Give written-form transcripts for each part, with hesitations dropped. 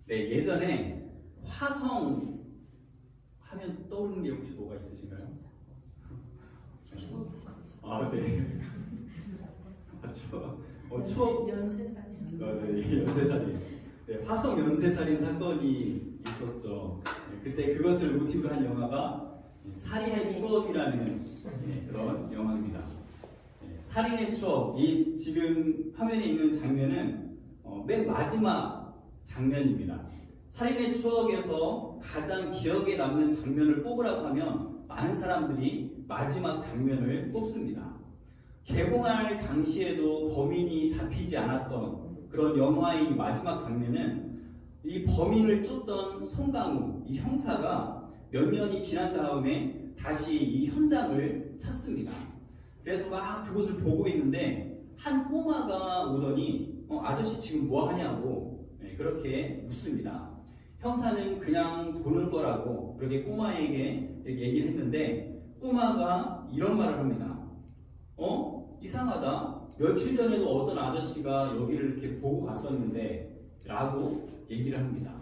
네, 예전에 화성 하면 떠오르는 게 혹시 뭐가 있으신가요? 아, 네. 추억. 연쇄살인. 네, 연쇄살인. 네, 화성 연쇄살인 사건이 있었죠. 네, 그때 그것을 모티브로 한 영화가 살인의 추억이라는 그런 영화입니다. 네, 살인의 추억. 이 지금 화면에 있는 장면은 맨 마지막 장면입니다. 살인의 추억에서 가장 기억에 남는 장면을 뽑으라고 하면 많은 사람들이 마지막 장면을 뽑습니다. 개봉할 당시에도 범인이 잡히지 않았던 그런 영화의 마지막 장면은 이 범인을 쫓던 송강호, 이 형사가 몇 년이 지난 다음에 다시 이 현장을 찾습니다. 그래서 막 그곳을 보고 있는데 한 꼬마가 오더니 아저씨 지금 뭐 하냐고 그렇게 묻습니다. 형사는 그냥 보는 거라고 그렇게 꼬마에게 얘기를 했는데 꼬마가 이런 말을 합니다. 이상하다. 며칠 전에도 어떤 아저씨가 여기를 이렇게 보고 갔었는데 라고 얘기를 합니다.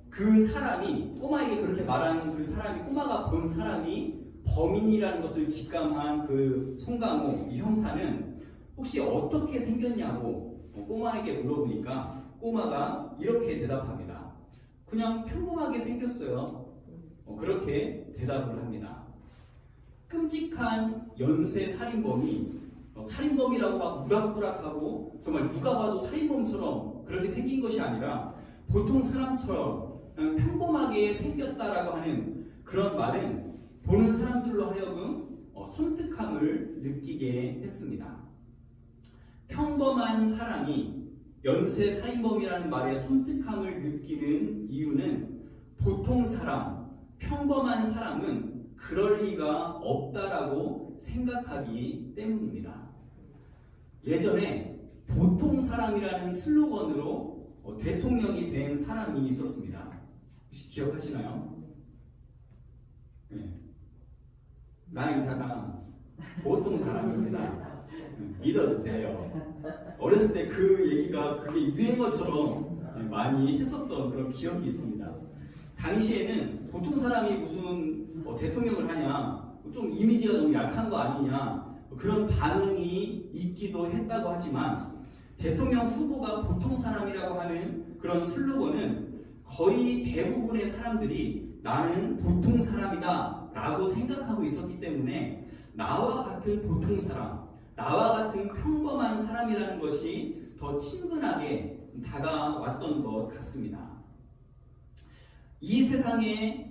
그 사람이 꼬마에게 그렇게 말한 그 사람이 꼬마가 본 사람이 범인이라는 것을 직감한 그 송강호 이 형사는 혹시 어떻게 생겼냐고 꼬마에게 물어보니까 꼬마가 이렇게 대답합니다. 그냥 평범하게 생겼어요. 그렇게 대답을 합니다. 끔찍한 연쇄 살인범이 살인범이라고 막 우락부락하고 정말 누가 봐도 살인범처럼 그렇게 생긴 것이 아니라 보통 사람처럼 그냥 평범하게 생겼다라고 하는 그런 말은 보는 사람들로 하여금 섬뜩함을 느끼게 했습니다. 평범한 사람이 연쇄 살인범이라는 말에 섬뜩함을 느끼는 이유는 보통 사람, 평범한 사람은 그럴 리가 없다라고 생각하기 때문입니다. 예전에 보통 사람이라는 슬로건으로 대통령이 된 사람이 있었습니다. 혹시 기억하시나요? 네. 나의 사람 보통 사람입니다. 믿어주세요. 어렸을 때 그 얘기가 그게 유행어처럼 많이 했었던 그런 기억이 있습니다. 당시에는 보통 사람이 무슨 대통령을 하냐, 좀 이미지가 너무 약한 거 아니냐 그런 반응이 있기도 했다고 하지만 대통령 후보가 보통 사람이라고 하는 그런 슬로건은 거의 대부분의 사람들이 나는 보통 사람이다 라고 생각하고 있었기 때문에 나와 같은 보통 사람, 나와 같은 평범한 사람이라는 것이 더 친근하게 다가왔던 것 같습니다. 이 세상의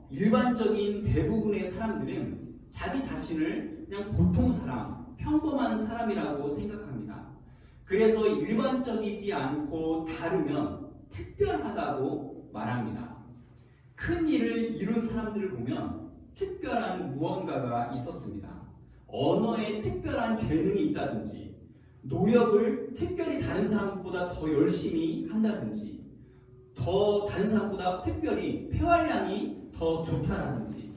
일반적인 대부분의 사람들은 자기 자신을 그냥 보통 사람, 평범한 사람이라고 생각합니다. 그래서 일반적이지 않고 다르면 특별하다고 말합니다. 큰 일을 이룬 사람들을 보면 특별한 무언가가 있었습니다. 언어에 특별한 재능이 있다든지, 노력을 특별히 다른 사람보다 더 열심히 한다든지, 더 다른 사람보다 특별히 폐활량이 더 좋다라든지,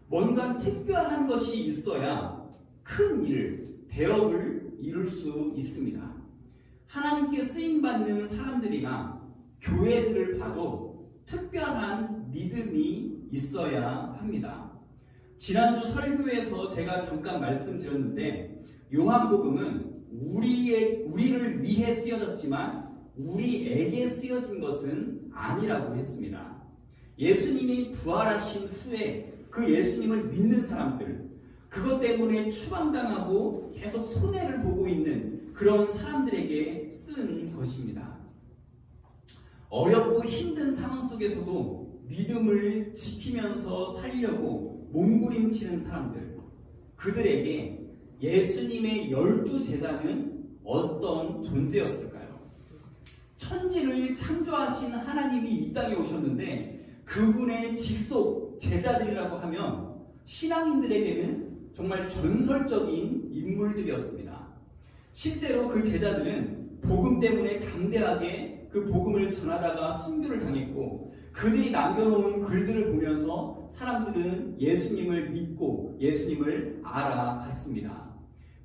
뭔가 특별한 것이 있어야 큰 일, 대업을 이룰 수 있습니다. 하나님께 쓰임받는 사람들이나 교회들을 봐도 특별한 믿음이 있어야 합니다. 지난주 설교에서 제가 잠깐 말씀드렸는데 요한복음은 우리를 위해 쓰여졌지만 우리에게 쓰여진 것은 아니라고 했습니다. 예수님이 부활하신 후에 그 예수님을 믿는 사람들, 그것 때문에 추방당하고 계속 손해를 보고 있는 그런 사람들에게 쓴 것입니다. 어렵고 힘든 상황 속에서도 믿음을 지키면서 살려고 몸부림치는 사람들, 그들에게 예수님의 12제자는 어떤 존재였을까요? 천지를 창조하신 하나님이 이 땅에 오셨는데 그분의 직속 제자들이라고 하면 신앙인들에게는 정말 전설적인 인물들이었습니다. 실제로 그 제자들은 복음 때문에 담대하게 그 복음을 전하다가 순교를 당했고 그들이 남겨놓은 글들을 보면서 사람들은 예수님을 믿고 예수님을 알아갔습니다.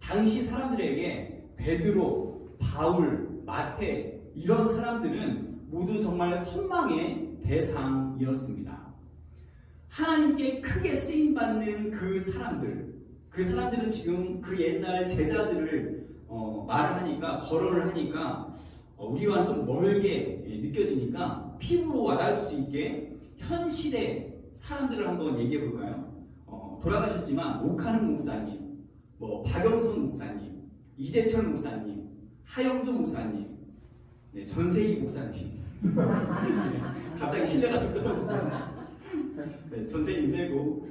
당시 사람들에게 베드로, 바울, 마태 이런 사람들은 모두 정말 선망의 대상이었습니다. 하나님께 크게 쓰임받는 그 사람들은 지금 그 옛날 제자들을 말을 하니까, 거론을 하니까 우리와는 좀 멀게 느껴지니까 피부로 와닿을 수 있게 현 시대 사람들을 한번 얘기해 볼까요? 돌아가셨지만 옥하는 목사님, 박영선 목사님, 이재철 목사님, 하영조 목사님, 전세희 목사님. 갑자기 신뢰가 좀 떨어지죠. 전세희 빼고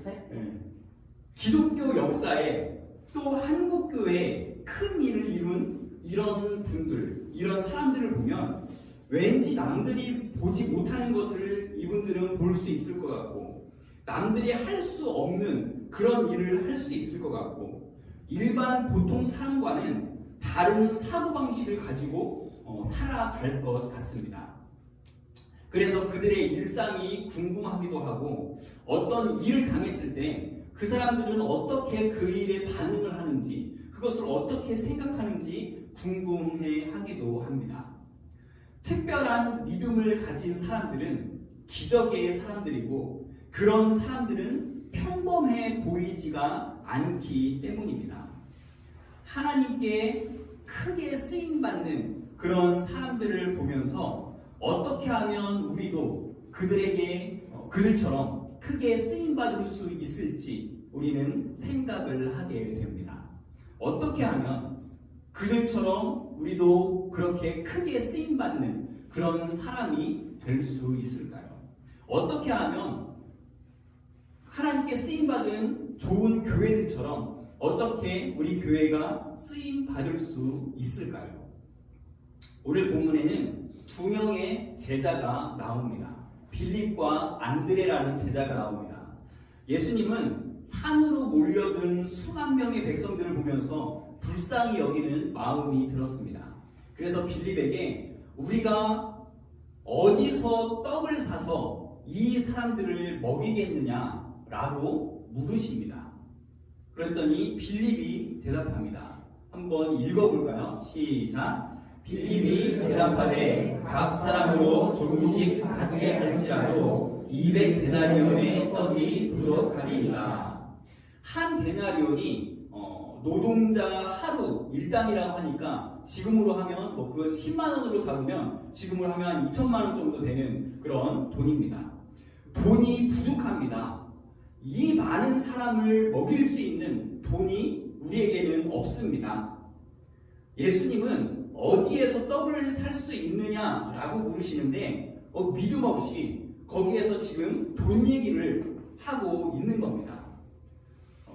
기독교 역사에 또 한국교회에 큰 일을 이룬 이런 분들, 이런 사람들을 보면 왠지 남들이 보지 못하는 것을 이분들은 볼 수 있을 것 같고, 남들이 할 수 없는 그런 일을 할 수 있을 것 같고, 일반 보통 사람과는 다른 사고방식을 가지고 살아갈 것 같습니다. 그래서 그들의 일상이 궁금하기도 하고, 어떤 일을 당했을 때 그 사람들은 어떻게 그 일에 반응을 하는지, 그것을 어떻게 생각하는지 궁금해 하기도 합니다. 특별한 믿음을 가진 사람들은 기적의 사람들이고, 그런 사람들은 평범해 보이지가 않기 때문입니다. 하나님께 크게 쓰임받는 그런 사람들을 보면서 어떻게 하면 우리도 그들처럼 크게 쓰임받을 수 있을지 우리는 생각을 하게 됩니다. 어떻게 하면 그들처럼 우리도 그렇게 크게 쓰임받는 그런 사람이 될 수 있을까요? 어떻게 하면 하나님께 쓰임받은 좋은 교회들처럼 어떻게 우리 교회가 쓰임받을 수 있을까요? 오늘 본문에는 두 명의 제자가 나옵니다. 빌립과 안드레라는 제자가 나옵니다. 예수님은 산으로 몰려든 수만 명의 백성들을 보면서 불쌍히 여기는 마음이 들었습니다. 그래서 빌립에게 우리가 어디서 떡을 사서 이 사람들을 먹이겠느냐라고 물으십니다. 그랬더니 빌립이 대답합니다. 한번 읽어볼까요? 시작! 빌립이 대답하되 각 사람으로 조금씩 받게 할지라도 200데나리온의 떡이 부족하리이다. 한 데나리온이 노동자 하루 일당이라고 하니까 지금으로 하면 그거 10만 원으로 잡으면 지금으로 하면 한 2천만 원 정도 되는 그런 돈입니다. 돈이 부족합니다. 이 많은 사람을 먹일 수 있는 돈이 우리에게는 없습니다. 예수님은 어디에서 떡을 살 수 있느냐라고 물으시는데 믿음 없이 거기에서 지금 돈 얘기를 하고 있는 겁니다.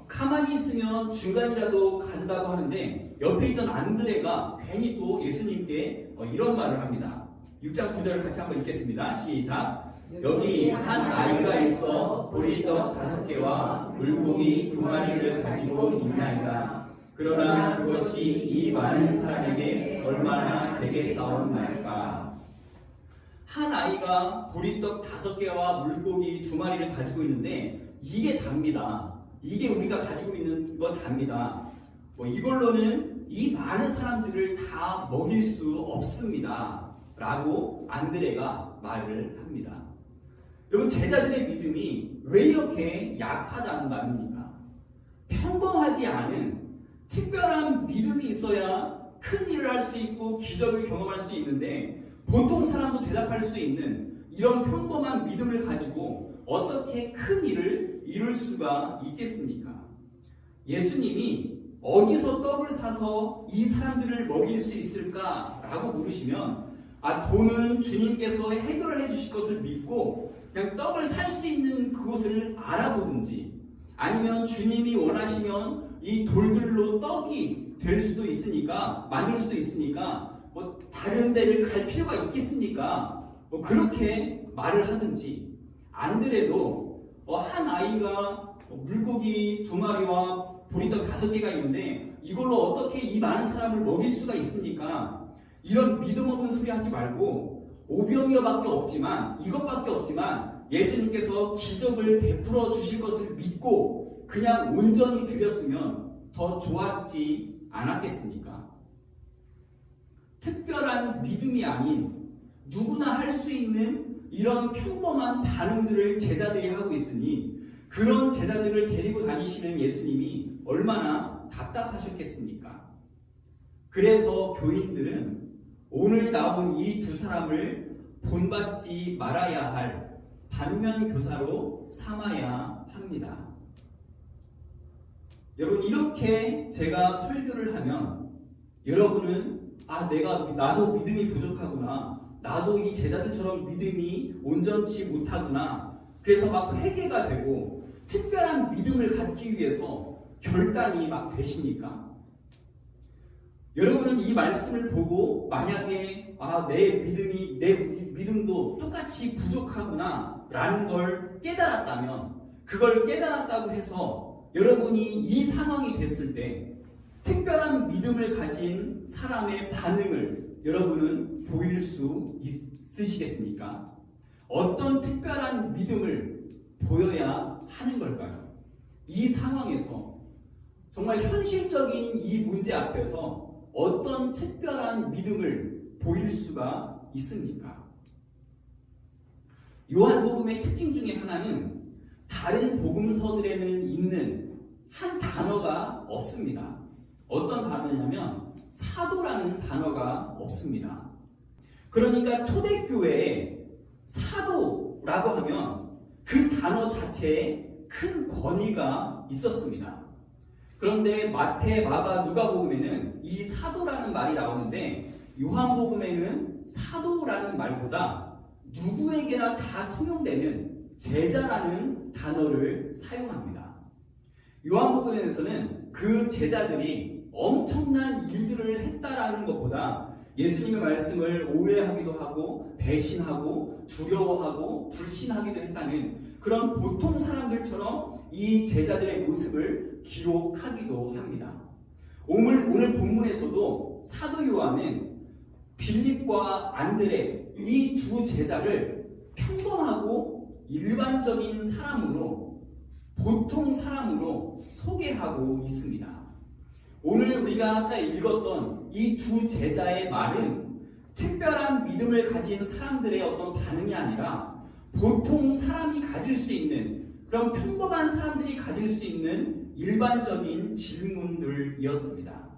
가만히 있으면 중간이라도 간다고 하는데 옆에 있던 안드레가 괜히 또 예수님께 이런 말을 합니다. 6장 9절을 같이 한번 읽겠습니다. 시작! 여기 한 아이가 있어 보리떡 5개와 물고기 2마리를 가지고 있나이다. 그러나 그것이 이 많은 사람에게 얼마나 되겠사옵나이까. 한 아이가 보리떡 5개와 물고기 2마리를 가지고 있는데 이게 답니다. 이게 우리가 가지고 있는 거 답니다. 이걸로는 이 많은 사람들을 다 먹일 수 없습니다. 라고 안드레가 말을 합니다. 여러분, 제자들의 믿음이 왜 이렇게 약하다는 말입니까? 평범하지 않은 특별한 믿음이 있어야 큰 일을 할 수 있고 기적을 경험할 수 있는데, 보통 사람도 대답할 수 있는 이런 평범한 믿음을 가지고 어떻게 큰 일을 이룰 수가 있겠습니까? 예수님이 어디서 떡을 사서 이 사람들을 먹일 수 있을까라고 물으시면 돈은 주님께서 해결을 해주실 것을 믿고 그냥 떡을 살 수 있는 그곳을 알아보든지, 아니면 주님이 원하시면 이 돌들로 떡이 될 수도 있으니까, 만들 수도 있으니까 다른 데를 갈 필요가 있겠습니까? 그렇게 말을 하든지, 안드레도 한 아이가 물고기 2마리와 보리떡 5개가 있는데 이걸로 어떻게 이 많은 사람을 먹일 수가 있습니까? 이런 믿음 없는 소리 하지 말고 오병이어밖에 없지만, 이것밖에 없지만 예수님께서 기적을 베풀어 주실 것을 믿고 그냥 온전히 드렸으면 더 좋았지 않았겠습니까? 특별한 믿음이 아닌 누구나 할 수 있는 이런 평범한 반응들을 제자들이 하고 있으니 그런 제자들을 데리고 다니시는 예수님이 얼마나 답답하셨겠습니까? 그래서 교인들은 오늘 나온 이 두 사람을 본받지 말아야 할 반면교사로 삼아야 합니다. 여러분, 이렇게 제가 설교를 하면 여러분은 나도 믿음이 부족하구나, 나도 이 제자들처럼 믿음이 온전치 못하구나, 그래서 막 회개가 되고 특별한 믿음을 갖기 위해서 결단이 막 되십니까? 여러분은 이 말씀을 보고 만약에 내 믿음도 똑같이 부족하구나 라는 걸 깨달았다면, 그걸 깨달았다고 해서 여러분이 이 상황이 됐을 때 특별한 믿음을 가진 사람의 반응을 여러분은 보일 수 있으시겠습니까? 어떤 특별한 믿음을 보여야 하는 걸까요? 이 상황에서 정말 현실적인 이 문제 앞에서 어떤 특별한 믿음을 보일 수가 있습니까? 요한복음의 특징 중에 하나는 다른 복음서들에는 있는 한 단어가 없습니다. 어떤 단어냐면 사도라는 단어가 없습니다. 그러니까 초대교회에 사도라고 하면 그 단어 자체에 큰 권위가 있었습니다. 그런데 마태, 마가, 누가복음에는 이 사도라는 말이 나오는데 요한복음에는 사도라는 말보다 누구에게나 다 통용되는 제자라는 단어를 사용합니다. 요한복음에서는 그 제자들이 엄청난 일들을 했다라는 것보다 예수님의 말씀을 오해하기도 하고 배신하고 두려워하고 불신하기도 했다는 그런 보통 사람들처럼 이 제자들의 모습을 기록하기도 합니다. 오늘 본문에서도 사도 요한은 빌립과 안드레 이 두 제자를 평범하고 일반적인 사람으로, 보통 사람으로 소개하고 있습니다. 오늘 우리가 아까 읽었던 이 두 제자의 말은 특별한 믿음을 가진 사람들의 어떤 반응이 아니라 보통 사람이 가질 수 있는, 그런 평범한 사람들이 가질 수 있는 일반적인 질문들이었습니다.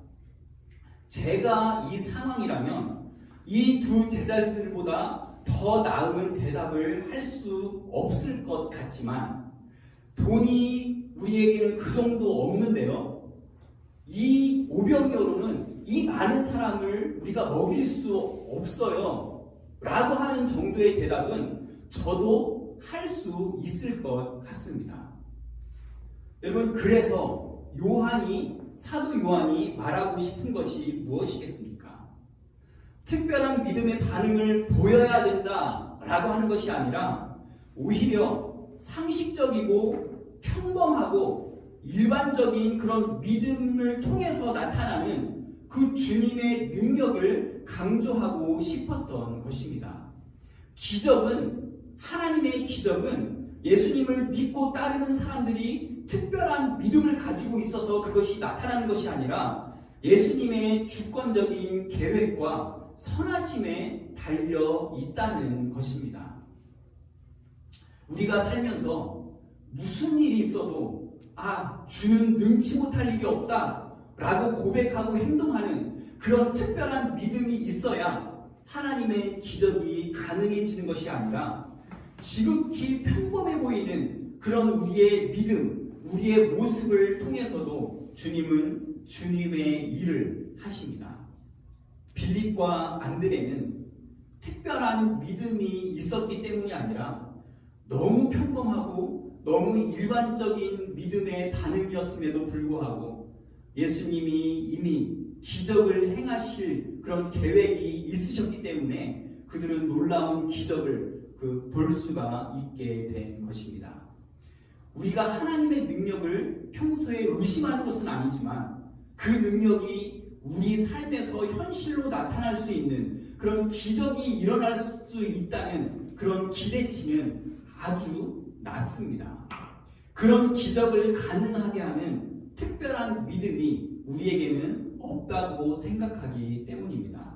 제가 이 상황이라면 이 두 제자들보다 더 나은 대답을 할 수 없을 것 같지만 돈이 우리에게는 그 정도 없는데요, 이 오병이어로는 이 많은 사람을 우리가 먹일 수 없어요 라고 하는 정도의 대답은 저도 할 수 있을 것 같습니다. 여러분, 그래서 사도 요한이 말하고 싶은 것이 무엇이겠습니까? 특별한 믿음의 반응을 보여야 된다라고 하는 것이 아니라 오히려 상식적이고 평범하고 일반적인 그런 믿음을 통해서 나타나는 그 주님의 능력을 강조하고 싶었던 것입니다. 하나님의 기적은 예수님을 믿고 따르는 사람들이 특별한 믿음을 가지고 있어서 그것이 나타나는 것이 아니라 예수님의 주권적인 계획과 선하심에 달려 있다는 것입니다. 우리가 살면서 무슨 일이 있어도 주는 능치 못할 일이 없다 라고 고백하고 행동하는 그런 특별한 믿음이 있어야 하나님의 기적이 가능해지는 것이 아니라 지극히 평범해 보이는 그런 우리의 믿음, 우리의 모습을 통해서도 주님은 주님의 일을 하십니다. 빌립과 안드레는 특별한 믿음이 있었기 때문이 아니라 너무 평범하고 너무 일반적인 믿음의 반응이었음에도 불구하고 예수님이 이미 기적을 행하실 그런 계획이 있으셨기 때문에 그들은 놀라운 기적을 볼 수가 있게 된 것입니다. 우리가 하나님의 능력을 평소에 의심하는 것은 아니지만 그 능력이 우리 삶에서 현실로 나타날 수 있는 그런 기적이 일어날 수 있다는 그런 기대치는 아주 낮습니다. 그런 기적을 가능하게 하는 특별한 믿음이 우리에게는 없다고 생각하기 때문입니다.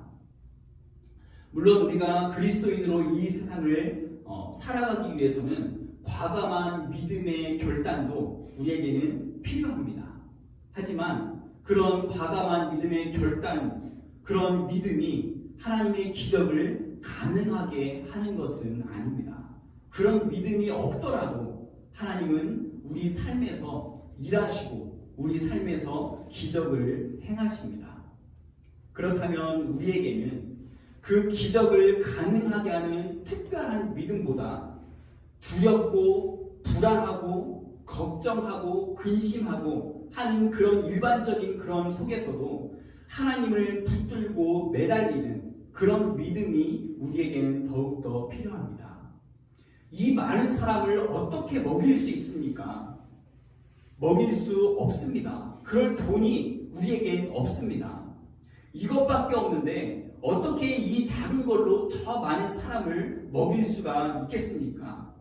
물론 우리가 그리스도인으로 이 세상을 살아가기 위해서는 과감한 믿음의 결단도 우리에게는 필요합니다. 하지만 그런 과감한 믿음의 결단, 그런 믿음이 하나님의 기적을 가능하게 하는 것은 아닙니다. 그런 믿음이 없더라도 하나님은 우리 삶에서 일하시고 우리 삶에서 기적을 행하십니다. 그렇다면 우리에게는 그 기적을 가능하게 하는 특별한 믿음보다 두렵고 불안하고 걱정하고 근심하고 하는 그런 일반적인 그런 속에서도 하나님을 붙들고 매달리는 그런 믿음이 우리에게는 더욱더 필요합니다. 이 많은 사람을 어떻게 먹일 수 있습니까? 먹일 수 없습니다. 그럴 돈이 우리에겐 없습니다. 이것밖에 없는데 어떻게 이 작은 걸로 저 많은 사람을 먹일 수가 있겠습니까?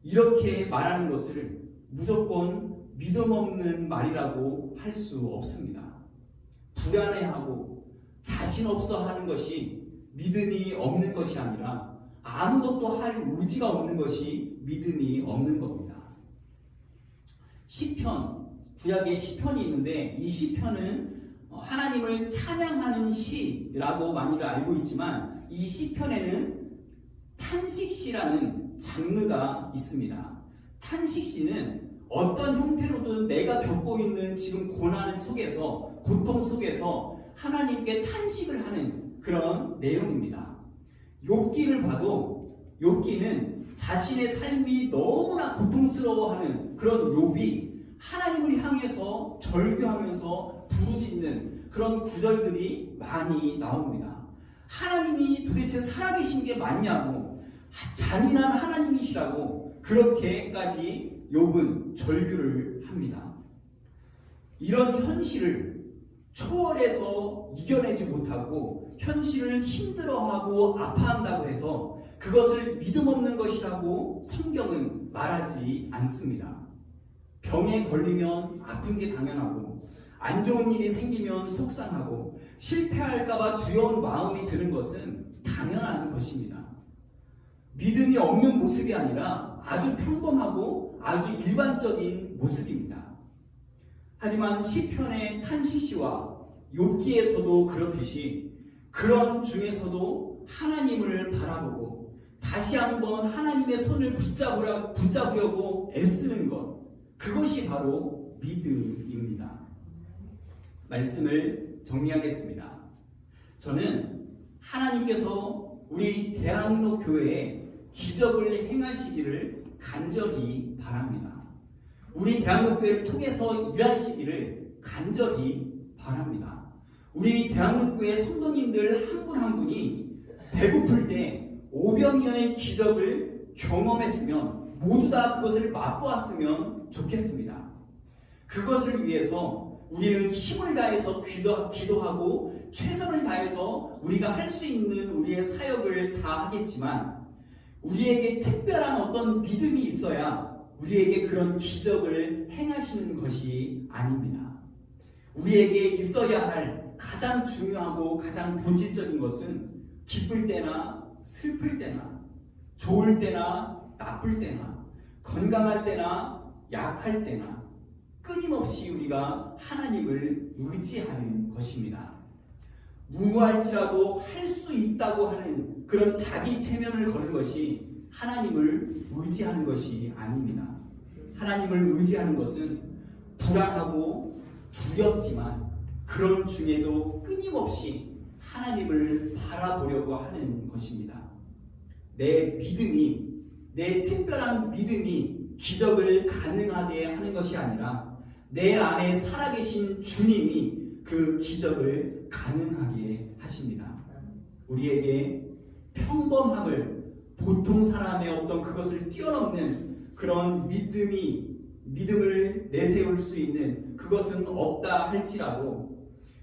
이렇게 말하는 것을 무조건 믿음 없는 말이라고 할 수 없습니다. 불안해하고 자신 없어 하는 것이 믿음이 없는 것이 아니라 아무것도 할 의지가 없는 것이 믿음이 없는 겁니다. 시편, 구약에 시편이 있는데 이 시편은 하나님을 찬양하는 시라고 많이들 알고 있지만 이 시편에는 탄식시라는 장르가 있습니다. 탄식시는 어떤 형태로든 내가 겪고 있는 지금 고난 속에서, 고통 속에서 하나님께 탄식을 하는 그런 내용입니다. 욥기를 봐도 욥기는 자신의 삶이 너무나 고통스러워하는 그런 욥이 하나님을 향해서 절규하면서 부르짖는 그런 구절들이 많이 나옵니다. 하나님이 도대체 살아계신 게 맞냐고, 잔인한 하나님이시라고 그렇게까지 욥은 절규를 합니다. 이런 현실을 초월해서 이겨내지 못하고 현실을 힘들어하고 아파한다고 해서 그것을 믿음 없는 것이라고 성경은 말하지 않습니다. 병에 걸리면 아픈 게 당연하고 안 좋은 일이 생기면 속상하고 실패할까봐 두려운 마음이 드는 것은 당연한 것입니다. 믿음이 없는 모습이 아니라 아주 평범하고 아주 일반적인 모습입니다. 하지만 시편의 탄식시와 욥기에서도 그렇듯이 그런 중에서도 하나님을 바라보고 다시 한번 하나님의 손을 붙잡으려고 애쓰는 것, 그것이 바로 믿음입니다. 말씀을 정리하겠습니다. 저는 하나님께서 우리 대학로 교회에 기적을 행하시기를 간절히 바랍니다. 우리 대학로 교회를 통해서 일하시기를 간절히 바랍니다. 우리 대학로 교회 성도님들 한 분 한 분이 배고플 때 오병이어의 기적을 경험했으면 모두 다 그것을 맛보았으면 좋겠습니다. 그것을 위해서 우리는 힘을 다해서 기도하고 최선을 다해서 우리가 할 수 있는 우리의 사역을 다 하겠지만 우리에게 특별한 어떤 믿음이 있어야 우리에게 그런 기적을 행하시는 것이 아닙니다. 우리에게 있어야 할 가장 중요하고 가장 본질적인 것은 기쁠 때나 슬플 때나 좋을 때나 나쁠 때나 건강할 때나 약할 때나 끊임없이 우리가 하나님을 의지하는 것입니다. 무모할지라도 할 수 있다고 하는 그런 자기 체면을 거는 것이 하나님을 의지하는 것이 아닙니다. 하나님을 의지하는 것은 불안하고 두렵지만 그런 중에도 끊임없이 하나님을 바라보려고 하는 것입니다. 내 믿음이, 내 특별한 믿음이 기적을 가능하게 하는 것이 아니라 내 안에 살아계신 주님이 그 기적을 가능하게 하십니다. 우리에게 평범함을, 보통 사람의 어떤 그것을 뛰어넘는 그런 믿음을 내세울 수 있는 그것은 없다 할지라도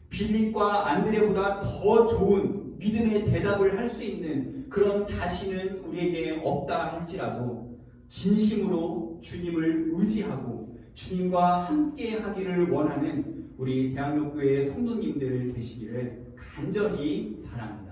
빌립과 안드레보다 더 좋은 믿음의 대답을 할 수 있는 그런 자신은 우리에게 없다 할지라도 진심으로 주님을 의지하고 주님과 함께 하기를 원하는 우리 대학로교회 성도님들 되시기를 간절히 바랍니다.